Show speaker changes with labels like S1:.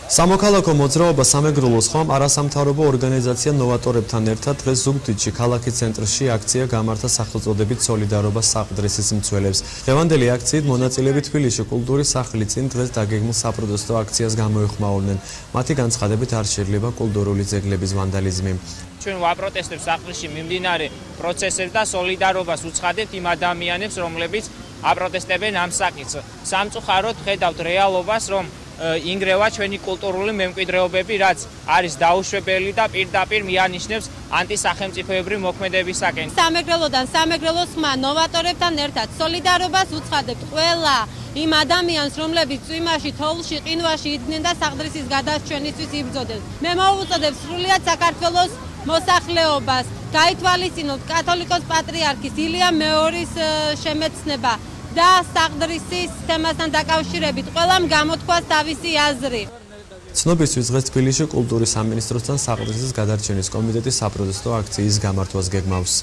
S1: სამოქალაქო მოძრაობა სამეგრელოს ხომ არასამთავრობო ორგანიზაცია ნოვატორებთან ერთად დღეს ზუგდიდში ქალაქის ცენტრში აქცია გამართა სახელწოდებით სოლიდარობა საყდრისის მცველებს. დღევანდელი აქციით მონაწილეები თბილისში კულტურის სახლი წინ დღეს დაგეგმილ საპროტესტო აქციას გამოეხმაურნენ. მათი განცხადებით არ შეიძლება კულტურული ძეგლების ვანდალიზმი.
S2: ჩვენ ვაპროტესტებთ სახლში მიმდინარე პროცესებს და სოლიდარობას უცხადებთ იმ ადამიანებს, რომლებიც აპროტესტებენ ამ საკითხს. სამწუხაროდ ხედავთ რეალობას, რომ ინგრევა ჩვენი კულტურული მემკვიდრეობები, რაც არის დაუშვებელი და პირდაპირ მიანიშნებს ანტისახელმწიფოებრივი მოქმედებისაკენ.
S3: სამეგრელოდან სამეგრელოს ხმა ნოვატორებთან ერთად სოლიდარობას უცხადებთ ყველა იმ ადამიანს, რომლებიც წვიმაში, თოვლში, ყინვაში იდგნენ და საყდრისის გადარჩენისთვის იბრძოდნენ. მე მოვუწოდებ სრულიად საქართველოს მოსახლეობას გაითვალისწინოთ კათოლიკოს პატრიარქის ილია მეორის შემეცნება და საყდრისის თემასთან დაკავშირებით ყველამ გამოთქვას თავისი აზრი.
S1: ცნობისთვის დღეს თბილისში კულტურის სამინისტროსთან საყდრისის გადარჩენის კომიტეტი საპროტესტო აქციის გამართვას გეგმავს.